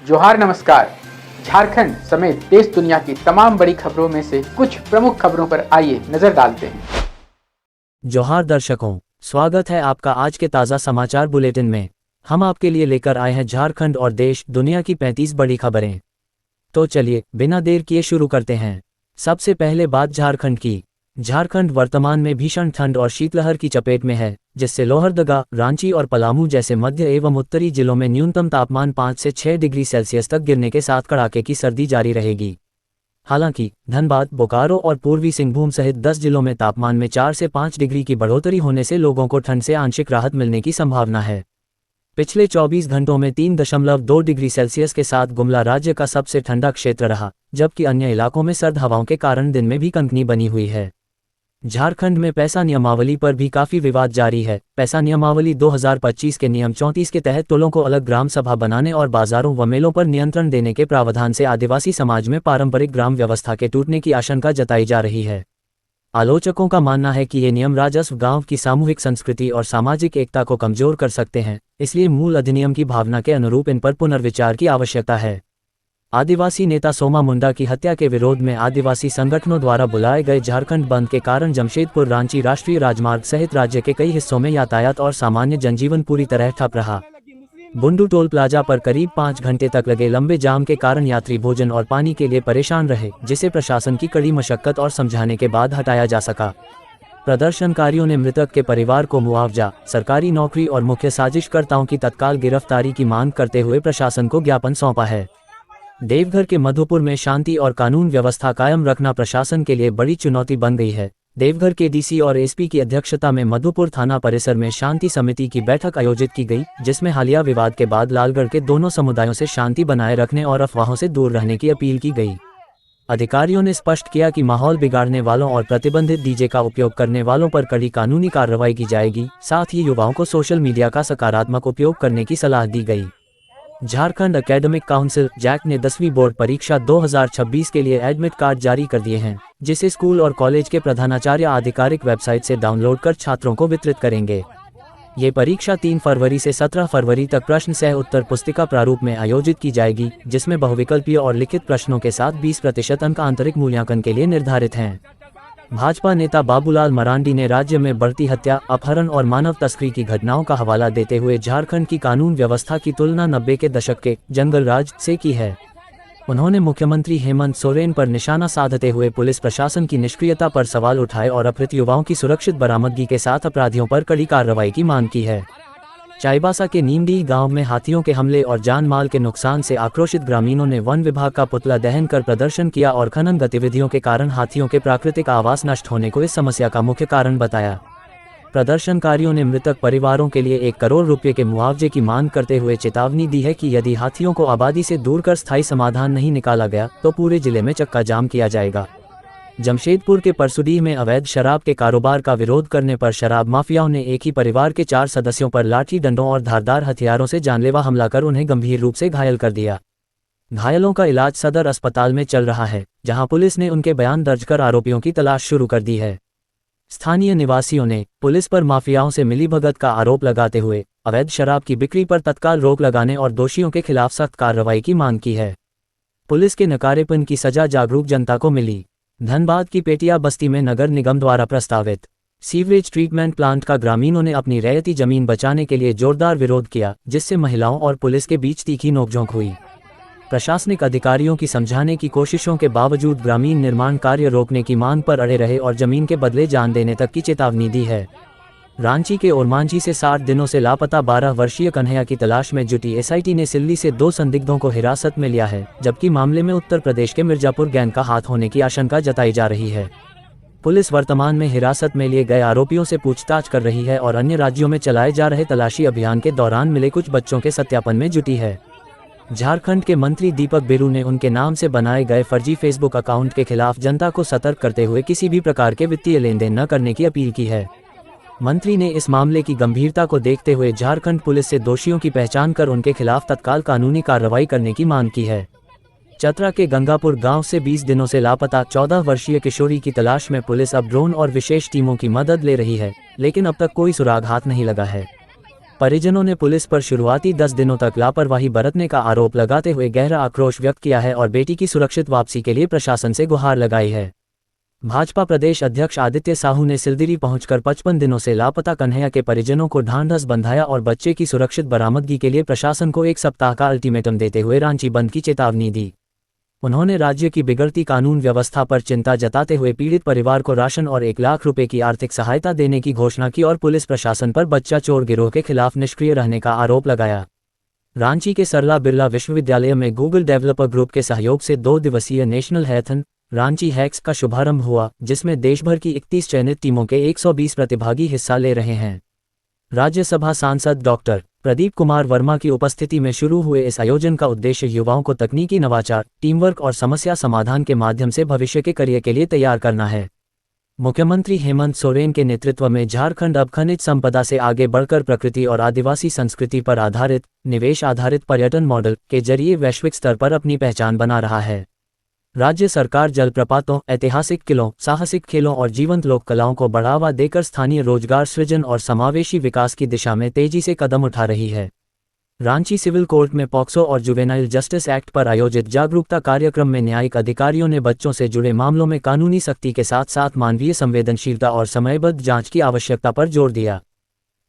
जोहार नमस्कार। झारखंड समेत देश दुनिया की तमाम बड़ी खबरों में से कुछ प्रमुख खबरों पर आइए नजर डालते हैं। जोहार दर्शकों, स्वागत है आपका आज के ताज़ा समाचार बुलेटिन में। हम आपके लिए लेकर आए हैं झारखंड और देश दुनिया की 35 बड़ी खबरें। तो चलिए बिना देर किए शुरू करते हैं। सबसे पहले बात झारखंड की। झारखंड वर्तमान में भीषण ठंड और शीतलहर की चपेट में है, जिससे लोहरदगा, रांची और पलामू जैसे मध्य एवं उत्तरी जिलों में न्यूनतम तापमान 5 से 6 डिग्री सेल्सियस तक गिरने के साथ कड़ाके की सर्दी जारी रहेगी। हालांकि धनबाद, बोकारो और पूर्वी सिंहभूम सहित 10 जिलों में तापमान में 4 से 5 डिग्री की बढ़ोतरी होने से लोगों को ठंड से आंशिक राहत मिलने की संभावना है। पिछले 24 घंटों में 3.2 डिग्री सेल्सियस के साथ गुमला राज्य का सबसे ठंडा क्षेत्र रहा, जबकि अन्य इलाकों में सर्द हवाओं के कारण दिन में भी कनकनी बनी हुई है। झारखंड में पैसा नियमावली पर भी काफी विवाद जारी है। पैसा नियमावली 2025 के नियम 34 के तहत टोलों को अलग ग्राम सभा बनाने और बाजारों व मेलों पर नियंत्रण देने के प्रावधान से आदिवासी समाज में पारंपरिक ग्राम व्यवस्था के टूटने की आशंका जताई जा रही है। आलोचकों का मानना है कि ये नियम राजस्व, गांव की सामूहिक संस्कृति और सामाजिक एकता को कमजोर कर सकते हैं, इसलिए मूल अधिनियम की भावना के अनुरूप इन पर पुनर्विचार की आवश्यकता है। आदिवासी नेता सोमा मुंडा की हत्या के विरोध में आदिवासी संगठनों द्वारा बुलाए गए झारखंड बंद के कारण जमशेदपुर रांची राष्ट्रीय राजमार्ग सहित राज्य के कई हिस्सों में यातायात और सामान्य जनजीवन पूरी तरह ठप रहा। बुंडू टोल प्लाजा पर करीब 5 घंटे तक लगे लंबे जाम के कारण यात्री भोजन और पानी के लिए परेशान रहे, जिसे प्रशासन की कड़ी मशक्कत और समझाने के बाद हटाया जा सका। प्रदर्शनकारियों ने मृतक के परिवार को मुआवजा, सरकारी नौकरी और मुख्य साजिशकर्ताओं की तत्काल गिरफ्तारी की मांग करते हुए प्रशासन को ज्ञापन सौंपा है। देवघर के मधुपुर में शांति और कानून व्यवस्था कायम रखना प्रशासन के लिए बड़ी चुनौती बन गई है। देवघर के डीसी और एसपी की अध्यक्षता में मधुपुर थाना परिसर में शांति समिति की बैठक आयोजित की गई, जिसमें हालिया विवाद के बाद लालगढ़ के दोनों समुदायों से शांति बनाए रखने और अफवाहों से दूर रहने की अपील की गई। अधिकारियों ने स्पष्ट किया कि माहौल बिगाड़ने वालों और प्रतिबंधित डीजे का उपयोग करने वालों पर कड़ी कानूनी कार्रवाई की जाएगी। साथ ही युवाओं को सोशल मीडिया का सकारात्मक उपयोग करने की सलाह दी गई। झारखंड एकेडमिक काउंसिल जैक ने 10वीं बोर्ड परीक्षा 2026 के लिए एडमिट कार्ड जारी कर दिए हैं, जिसे स्कूल और कॉलेज के प्रधानाचार्य आधिकारिक वेबसाइट से डाउनलोड कर छात्रों को वितरित करेंगे। ये परीक्षा 3 फरवरी से 17 फरवरी तक प्रश्न सह उत्तर पुस्तिका प्रारूप में आयोजित की जाएगी, जिसमें बहुविकल्पीय और लिखित प्रश्नों के साथ 20% अंक आंतरिक मूल्यांकन के लिए निर्धारित हैं। भाजपा नेता बाबूलाल मरांडी ने राज्य में बढ़ती हत्या, अपहरण और मानव तस्करी की घटनाओं का हवाला देते हुए झारखंड की कानून व्यवस्था की तुलना 90 के दशक के जंगल राज से की है। उन्होंने मुख्यमंत्री हेमंत सोरेन पर निशाना साधते हुए पुलिस प्रशासन की निष्क्रियता पर सवाल उठाए और अपहृत युवाओं की सुरक्षित बरामदगी के साथ अपराधियों पर कड़ी कार्रवाई की मांग की है। चाईबासा के नीमडीह गांव में हाथियों के हमले और जान माल के नुकसान से आक्रोशित ग्रामीणों ने वन विभाग का पुतला दहन कर प्रदर्शन किया और खनन गतिविधियों के कारण हाथियों के प्राकृतिक आवास नष्ट होने को इस समस्या का मुख्य कारण बताया। प्रदर्शनकारियों ने मृतक परिवारों के लिए 1 करोड़ रुपये के मुआवजे की मांग करते हुए चेतावनी दी है कि यदि हाथियों को आबादी से दूर कर स्थायी समाधान नहीं निकाला गया तो पूरे जिले में चक्का जाम किया जाएगा। जमशेदपुर के परसुडीह में अवैध शराब के कारोबार का विरोध करने पर शराब माफियाओं ने एक ही परिवार के 4 सदस्यों पर लाठी डंडों और धारदार हथियारों से जानलेवा हमला कर उन्हें गंभीर रूप से घायल कर दिया। घायलों का इलाज सदर अस्पताल में चल रहा है, जहां पुलिस ने उनके बयान दर्ज कर आरोपियों की तलाश शुरू कर दी है। स्थानीय निवासियों ने पुलिस पर माफियाओं से मिलीभगत का आरोप लगाते हुए अवैध शराब की बिक्री पर तत्काल रोक लगाने और दोषियों के खिलाफ सख्त कार्रवाई की मांग की है। पुलिस के नकारेपन की सजा जागरूक जनता को मिली। धनबाद की पेटिया बस्ती में नगर निगम द्वारा प्रस्तावित सीवरेज ट्रीटमेंट प्लांट का ग्रामीणों ने अपनी रैयती जमीन बचाने के लिए जोरदार विरोध किया, जिससे महिलाओं और पुलिस के बीच तीखी नोकझोंक हुई। प्रशासनिक अधिकारियों की समझाने की कोशिशों के बावजूद ग्रामीण निर्माण कार्य रोकने की मांग पर अड़े रहे और जमीन के बदले जान देने तक की चेतावनी दी है। रांची के ओरमांझी से 60 दिनों से लापता 12 वर्षीय कन्हैया की तलाश में जुटी एसआईटी ने सिल्ली से 2 संदिग्धों को हिरासत में लिया है, जबकि मामले में उत्तर प्रदेश के मिर्जापुर गैंग का हाथ होने की आशंका जताई जा रही है। पुलिस वर्तमान में हिरासत में लिए गए आरोपियों से पूछताछ कर रही है और अन्य राज्यों में चलाए जा रहे तलाशी अभियान के दौरान मिले कुछ बच्चों के सत्यापन में जुटी है। झारखंड के मंत्री दीपक बिरू ने उनके नाम से बनाए गए फर्जी फेसबुक अकाउंट के खिलाफ जनता को सतर्क करते हुए किसी भी प्रकार के वित्तीय लेन देन न करने की अपील की है। मंत्री ने इस मामले की गंभीरता को देखते हुए झारखंड पुलिस से दोषियों की पहचान कर उनके खिलाफ तत्काल कानूनी कार्रवाई करने की मांग की है। चतरा के गंगापुर गांव से 20 दिनों से लापता 14 वर्षीय किशोरी की तलाश में पुलिस अब ड्रोन और विशेष टीमों की मदद ले रही है, लेकिन अब तक कोई सुराग हाथ नहीं लगा है। परिजनों ने पुलिस पर शुरुआती 10 दिनों तक लापरवाही बरतने का आरोप लगाते हुए गहरा आक्रोश व्यक्त किया है और बेटी की सुरक्षित वापसी के लिए प्रशासन से गुहार लगाई है। भाजपा प्रदेश अध्यक्ष आदित्य साहू ने सिलदिरी पहुंचकर 55 दिनों से लापता कन्हैया के परिजनों को ढांढस बंधाया और बच्चे की सुरक्षित बरामदगी के लिए प्रशासन को 1 सप्ताह का अल्टीमेटम देते हुए रांची बंद की चेतावनी दी। उन्होंने राज्य की बिगड़ती कानून व्यवस्था पर चिंता जताते हुए पीड़ित परिवार को राशन और 1 लाख रुपए की आर्थिक सहायता देने की घोषणा की और पुलिस प्रशासन पर बच्चा चोर गिरोह के खिलाफ निष्क्रिय रहने का आरोप लगाया। रांची के सरला बिरला विश्वविद्यालय में गूगल डेवलपर ग्रुप के सहयोग से 2 दिवसीय नेशनल हैकथॉन रांची हैक्स का शुभारंभ हुआ, जिसमें देश भर की 31 चयनित टीमों के 120 प्रतिभागी हिस्सा ले रहे हैं। राज्यसभा सांसद डॉक्टर प्रदीप कुमार वर्मा की उपस्थिति में शुरू हुए इस आयोजन का उद्देश्य युवाओं को तकनीकी नवाचार, टीमवर्क और समस्या समाधान के माध्यम से भविष्य के करियर के लिए तैयार करना है। मुख्यमंत्री हेमंत सोरेन के नेतृत्व में झारखंड अब खनिज संपदा से आगे बढ़कर प्रकृति और आदिवासी संस्कृति पर आधारित, निवेश आधारित पर्यटन मॉडल के जरिए वैश्विक स्तर पर अपनी पहचान बना रहा है। राज्य सरकार जलप्रपातों, ऐतिहासिक किलों, साहसिक खेलों और जीवंत लोक कलाओं को बढ़ावा देकर स्थानीय रोजगार सृजन और समावेशी विकास की दिशा में तेजी से कदम उठा रही है। रांची सिविल कोर्ट में पॉक्सो और जुवेनाइल जस्टिस एक्ट पर आयोजित जागरूकता कार्यक्रम में न्यायिक अधिकारियों ने बच्चों से जुड़े मामलों में कानूनी सख्ती के साथ साथ मानवीय संवेदनशीलता और समयबद्ध जांच की आवश्यकता पर जोर दिया।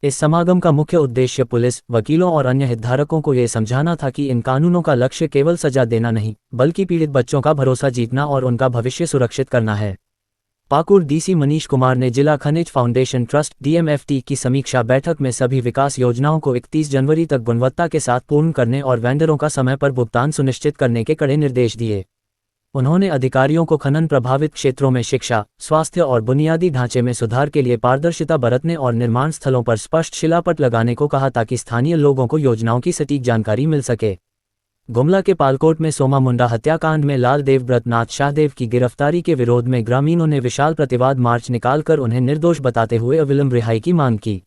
इस समागम का मुख्य उद्देश्य पुलिस, वकीलों और अन्य हितधारकों को ये समझाना था कि इन कानूनों का लक्ष्य केवल सजा देना नहीं, बल्कि पीड़ित बच्चों का भरोसा जीतना और उनका भविष्य सुरक्षित करना है। पाकुड़ डीसी मनीष कुमार ने जिला खनिज फाउंडेशन ट्रस्ट DMFT की समीक्षा बैठक में सभी विकास योजनाओं को 31 जनवरी तक गुणवत्ता के साथ पूर्ण करने और वेंडरों का समय पर भुगतान सुनिश्चित करने के कड़े निर्देश दिए। उन्होंने अधिकारियों को खनन प्रभावित क्षेत्रों में शिक्षा, स्वास्थ्य और बुनियादी ढांचे में सुधार के लिए पारदर्शिता बरतने और निर्माण स्थलों पर स्पष्ट शिलापट लगाने को कहा ताकि स्थानीय लोगों को योजनाओं की सटीक जानकारी मिल सके। गुमला के पालकोट में सोमा मुंडा हत्याकांड में लाल देवव्रत नाथ शाहदेव की गिरफ्तारी के विरोध में ग्रामीणों ने विशाल प्रतिवाद मार्च निकालकर उन्हें निर्दोष बताते हुए अविलंब रिहाई की मांग की।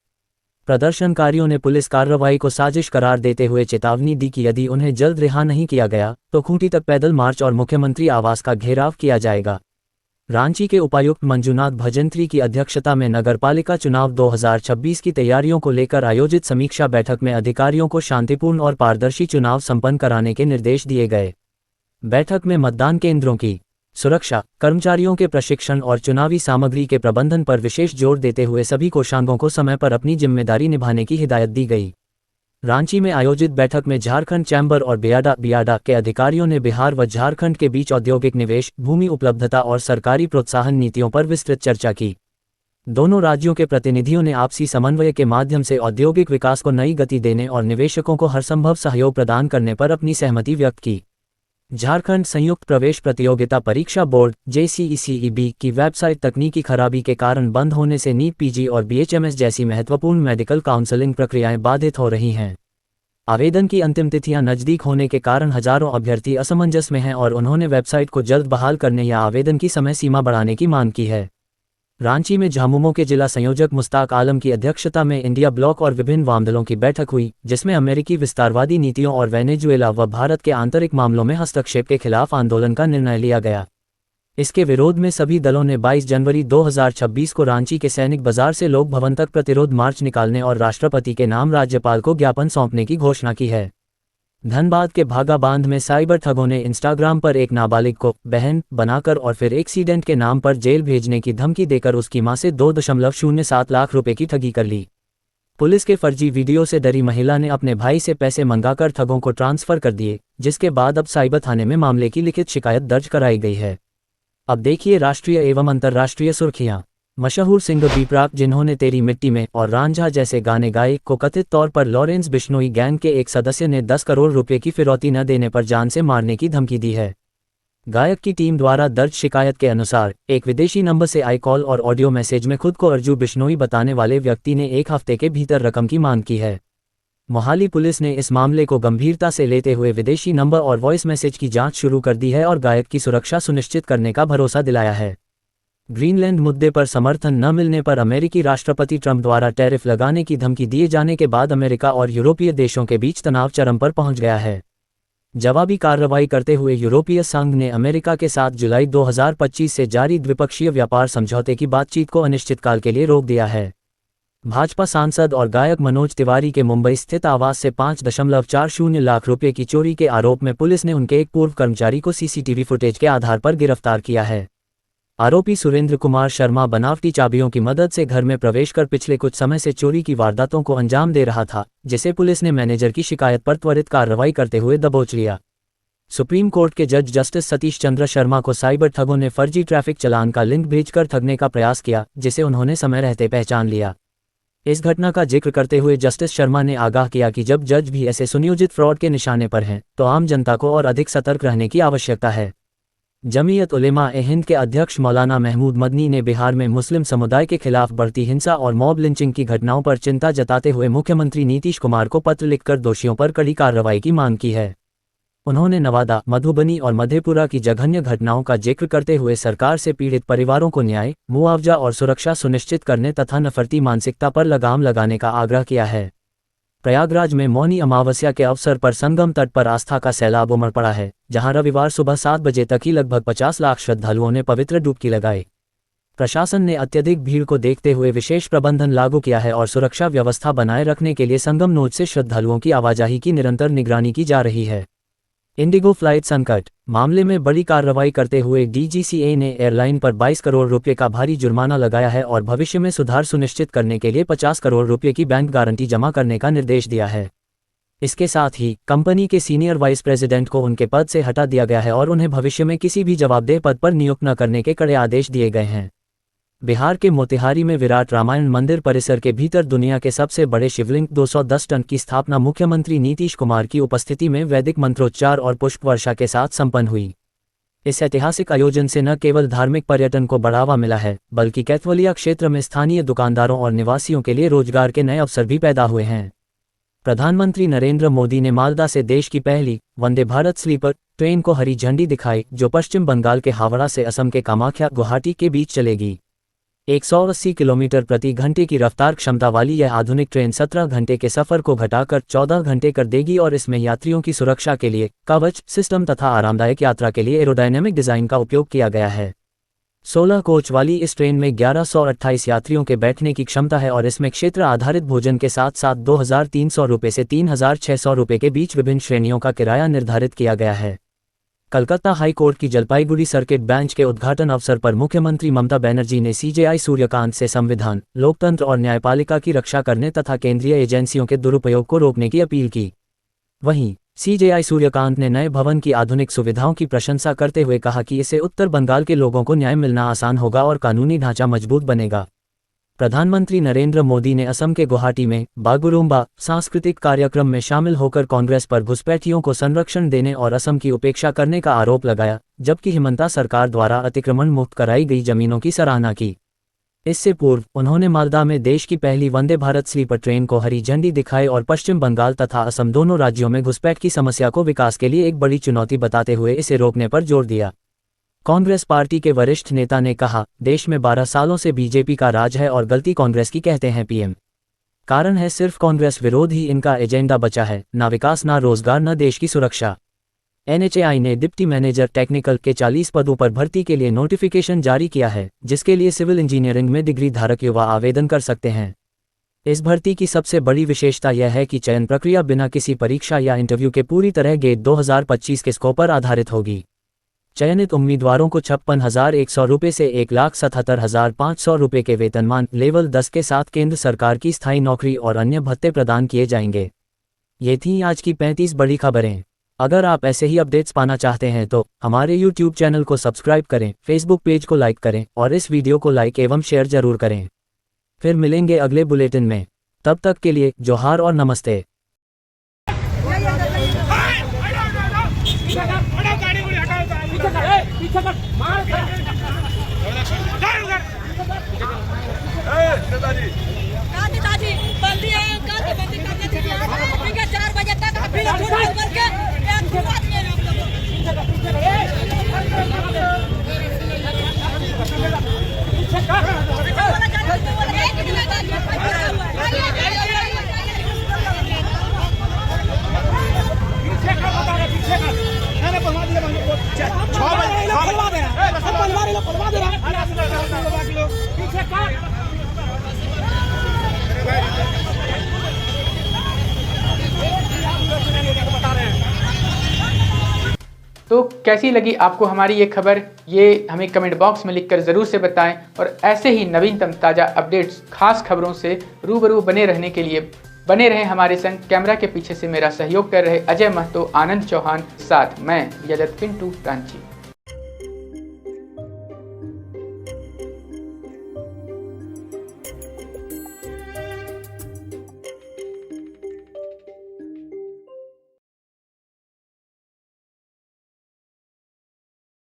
प्रदर्शनकारियों ने पुलिस कार्रवाई को साजिश करार देते हुए चेतावनी दी कि यदि उन्हें जल्द रिहा नहीं किया गया तो खूंटी तक पैदल मार्च और मुख्यमंत्री आवास का घेराव किया जाएगा। रांची के उपायुक्त मंजुनाथ भजंत्री की अध्यक्षता में नगरपालिका चुनाव 2026 की तैयारियों को लेकर आयोजित समीक्षा बैठक में अधिकारियों को शांतिपूर्ण और पारदर्शी चुनाव संपन्न कराने के निर्देश दिए गए। बैठक में मतदान केंद्रों की सुरक्षा, कर्मचारियों के प्रशिक्षण और चुनावी सामग्री के प्रबंधन पर विशेष जोर देते हुए सभी कोषांगों को समय पर अपनी जिम्मेदारी निभाने की हिदायत दी गई। रांची में आयोजित बैठक में झारखंड चैम्बर और बियाडा के अधिकारियों ने बिहार व झारखंड के बीच औद्योगिक निवेश, भूमि उपलब्धता और सरकारी प्रोत्साहन नीतियों पर विस्तृत चर्चा की। दोनों राज्यों के प्रतिनिधियों ने आपसी समन्वय के माध्यम से औद्योगिक विकास को नई गति देने और निवेशकों को हरसंभव सहयोग प्रदान करने पर अपनी सहमति व्यक्त की। झारखंड संयुक्त प्रवेश प्रतियोगिता परीक्षा बोर्ड JCECEB की वेबसाइट तकनीकी खराबी के कारण बंद होने से नीट, PG और BHMS जैसी महत्वपूर्ण मेडिकल काउंसलिंग प्रक्रियाएं बाधित हो रही हैं। आवेदन की अंतिम तिथियां नजदीक होने के कारण हजारों अभ्यर्थी असमंजस में हैं और उन्होंने वेबसाइट को जल्द बहाल करने या आवेदन की समय सीमा बढ़ाने की मांग की है। रांची में झामुमो के जिला संयोजक मुश्ताक आलम की अध्यक्षता में इंडिया ब्लॉक और विभिन्न वामदलों की बैठक हुई, जिसमें अमेरिकी विस्तारवादी नीतियों और वेनेजुएला व भारत के आंतरिक मामलों में हस्तक्षेप के खिलाफ आंदोलन का निर्णय लिया गया। इसके विरोध में सभी दलों ने 22 जनवरी 2026 को रांची के सैनिक बाजार से लोक भवन तक प्रतिरोध मार्च निकालने और राष्ट्रपति के नाम राज्यपाल को ज्ञापन सौंपने की घोषणा की है। धनबाद के भागा बांध में साइबर ठगों ने इंस्टाग्राम पर एक नाबालिग को बहन बनाकर और फिर एक्सीडेंट के नाम पर जेल भेजने की धमकी देकर उसकी मां से 2.07 लाख रुपए की ठगी कर ली। पुलिस के फर्जी वीडियो से डरी महिला ने अपने भाई से पैसे मंगाकर ठगों को ट्रांसफर कर दिए, जिसके बाद अब साइबर थाने में मामले की लिखित शिकायत दर्ज कराई गई है। अब देखिए राष्ट्रीय एवं अंतर्राष्ट्रीय सुर्खियां। मशहूर सिंगर बी प्राक, जिन्होंने तेरी मिट्टी में और रांझा जैसे गाने गाए, को कथित तौर पर लॉरेंस बिश्नोई गैंग के एक सदस्य ने 10 करोड़ रुपए की फिरौती न देने पर जान से मारने की धमकी दी है। गायक की टीम द्वारा दर्ज शिकायत के अनुसार एक विदेशी नंबर से आई कॉल और ऑडियो मैसेज में खुद को अर्जू बिश्नोई बताने वाले व्यक्ति ने 1 हफ्ते के भीतर रकम की मांग की है। मोहाली पुलिस ने इस मामले को गंभीरता से लेते हुए विदेशी नंबर और वॉइस मैसेज की जांच शुरू कर दी है और गायक की सुरक्षा सुनिश्चित करने का भरोसा दिलाया है। ग्रीनलैंड मुद्दे पर समर्थन न मिलने पर अमेरिकी राष्ट्रपति ट्रंप द्वारा टैरिफ लगाने की धमकी दिए जाने के बाद अमेरिका और यूरोपीय देशों के बीच तनाव चरम पर पहुंच गया है। जवाबी कार्रवाई करते हुए यूरोपीय संघ ने अमेरिका के साथ जुलाई 2025 से जारी द्विपक्षीय व्यापार समझौते की बातचीत को अनिश्चितकाल के लिए रोक दिया है। भाजपा सांसद और गायक मनोज तिवारी के मुंबई स्थित आवास से 5.40 लाख रुपए की चोरी के आरोप में पुलिस ने उनके एक पूर्व कर्मचारी को सीसीटीवी फुटेज के आधार पर गिरफ्तार किया है। आरोपी सुरेंद्र कुमार शर्मा बनावटी चाबियों की मदद से घर में प्रवेश कर पिछले कुछ समय से चोरी की वारदातों को अंजाम दे रहा था, जिसे पुलिस ने मैनेजर की शिकायत पर त्वरित कार्रवाई करते हुए दबोच लिया। सुप्रीम कोर्ट के जज जस्टिस सतीश चंद्र शर्मा को साइबर ठगों ने फर्जी ट्रैफिक चालान का लिंक भेजकर ठगने का प्रयास किया, जिसे उन्होंने समय रहते पहचान लिया। इस घटना का जिक्र करते हुए जस्टिस शर्मा ने आगाह किया कि जब जज भी ऐसे सुनियोजित फ्रॉड के निशाने पर हैं, तो आम जनता को और अधिक सतर्क रहने की आवश्यकता है। जमीयत उलेमा-ए-हिंद के अध्यक्ष मौलाना महमूद मदनी ने बिहार में मुस्लिम समुदाय के खिलाफ बढ़ती हिंसा और मॉब लिंचिंग की घटनाओं पर चिंता जताते हुए मुख्यमंत्री नीतीश कुमार को पत्र लिखकर दोषियों पर कड़ी कार्रवाई की मांग की है। उन्होंने नवादा, मधुबनी और मधेपुरा की जघन्य घटनाओं का जिक्र करते हुए सरकार से पीड़ित परिवारों को न्याय, मुआवजा और सुरक्षा सुनिश्चित करने तथा नफरती मानसिकता पर लगाम लगाने का आग्रह किया है। प्रयागराज में मौनी अमावस्या के अवसर पर संगम तट पर आस्था का सैलाब उमड़ पड़ा है, जहां रविवार सुबह 7 बजे तक ही लगभग 50 लाख श्रद्धालुओं ने पवित्र डुबकी लगाई। प्रशासन ने अत्यधिक भीड़ को देखते हुए विशेष प्रबंधन लागू किया है और सुरक्षा व्यवस्था बनाए रखने के लिए संगम नोड से श्रद्धालुओं की आवाजाही की निरंतर निगरानी की जा रही है। इंडिगो फ्लाइट संकट मामले में बड़ी कार्रवाई करते हुए डीजीसीए ने एयरलाइन पर 22 करोड़ रुपये का भारी जुर्माना लगाया है और भविष्य में सुधार सुनिश्चित करने के लिए 50 करोड़ रुपये की बैंक गारंटी जमा करने का निर्देश दिया है। इसके साथ ही कंपनी के सीनियर वाइस प्रेसिडेंट को उनके पद से हटा दिया गया है और उन्हें भविष्य में किसी भी जवाबदेह पद पर नियुक्त न करने के कड़े आदेश दिए गए हैं। बिहार के मोतिहारी में विराट रामायण मंदिर परिसर के भीतर दुनिया के सबसे बड़े शिवलिंग 210 टन की स्थापना मुख्यमंत्री नीतीश कुमार की उपस्थिति में वैदिक मंत्रोच्चार और पुष्प वर्षा के साथ संपन्न हुई। इस ऐतिहासिक आयोजन से न केवल धार्मिक पर्यटन को बढ़ावा मिला है, बल्कि कैथवलिया क्षेत्र में स्थानीय दुकानदारों और निवासियों के लिए रोजगार के नए अवसर भी पैदा हुए हैं। प्रधानमंत्री नरेंद्र मोदी ने मालदा से देश की पहली वंदे भारत स्लीपर ट्रेन को हरी झंडी दिखाई, जो पश्चिम बंगाल के हावड़ा से असम के कामाख्या गुवाहाटी के बीच चलेगी। 180 किलोमीटर प्रति घंटे की रफ्तार क्षमता वाली यह आधुनिक ट्रेन 17 घंटे के सफर को घटाकर 14 घंटे कर देगी और इसमें यात्रियों की सुरक्षा के लिए कवच सिस्टम तथा आरामदायक यात्रा के लिए एरोडायनेमिक डिजाइन का उपयोग किया गया है। 16 कोच वाली इस ट्रेन में 1128 यात्रियों के बैठने की क्षमता है और इसमें क्षेत्र आधारित भोजन के साथ साथ 2,300 रुपये से 3,600 रुपये के बीच विभिन्न श्रेणियों का किराया निर्धारित किया गया है। कलकत्ता हाई कोर्ट की जलपाईगुड़ी सर्किट बेंच के उद्घाटन अवसर पर मुख्यमंत्री ममता बनर्जी ने सीजेआई सूर्यकांत से संविधान, लोकतंत्र और न्यायपालिका की रक्षा करने तथा केंद्रीय एजेंसियों के दुरुपयोग को रोकने की अपील की। वहीं सीजेआई सूर्यकांत ने नए भवन की आधुनिक सुविधाओं की प्रशंसा करते हुए कहा कि इससे उत्तर बंगाल के लोगों को न्याय मिलना आसान होगा और कानूनी ढांचा मजबूत बनेगा। प्रधानमंत्री नरेंद्र मोदी ने असम के गुवाहाटी में बागुरुम्बा सांस्कृतिक कार्यक्रम में शामिल होकर कांग्रेस पर घुसपैठियों को संरक्षण देने और असम की उपेक्षा करने का आरोप लगाया, जबकि हिमंता सरकार द्वारा अतिक्रमण मुक्त कराई गई जमीनों की सराहना की। इससे पूर्व उन्होंने मालदा में देश की पहली वंदे भारत स्लीपर ट्रेन को हरी झंडी दिखाई और पश्चिम बंगाल तथा असम दोनों राज्यों में घुसपैठ की समस्या को विकास के लिए एक बड़ी चुनौती बताते हुए इसे रोकने पर जोर दिया। कांग्रेस पार्टी के वरिष्ठ नेता ने कहा, देश में 12 सालों से बीजेपी का राज है और गलती कांग्रेस की, कहते हैं पीएम। कारण है सिर्फ कांग्रेस विरोध ही इनका एजेंडा बचा है, ना विकास, ना रोजगार, ना देश की सुरक्षा। एनएचएआई ने डिप्टी मैनेजर टेक्निकल के 40 पदों पर भर्ती के लिए नोटिफिकेशन जारी किया है, जिसके लिए सिविल इंजीनियरिंग में डिग्री धारक युवा आवेदन कर सकते हैं। इस भर्ती की सबसे बड़ी विशेषता यह है कि चयन प्रक्रिया बिना किसी परीक्षा या इंटरव्यू के पूरी तरह गेट 2025 के स्कोर पर आधारित होगी। चयनित उम्मीदवारों को 56,100 रुपये से 1,77,500 रुपये के वेतनमान लेवल 10 के साथ केंद्र सरकार की स्थायी नौकरी और अन्य भत्ते प्रदान किए जाएंगे। ये थी आज की 35 बड़ी खबरें। अगर आप ऐसे ही अपडेट्स पाना चाहते हैं तो हमारे YouTube चैनल को सब्सक्राइब करें, Facebook पेज को लाइक करें और इस वीडियो को लाइक एवं शेयर जरूर करें। फिर मिलेंगे अगले बुलेटिन में, तब तक के लिए जोहार और नमस्ते। दादी बंदी है, बंदी करने चाहिए 4 बजे तक फिर उबर के एक बात नहीं हम लोग तो कैसी लगी आपको हमारी ये खबर, ये हमें कमेंट बॉक्स में लिखकर ज़रूर से बताएं। और ऐसे ही नवीनतम ताज़ा अपडेट्स, खास खबरों से रूबरू बने रहने के लिए बने रहें हमारे संग। कैमरा के पीछे से मेरा सहयोग कर रहे अजय महतो, आनंद चौहान, साथ मैं यजत पिंटू रांची।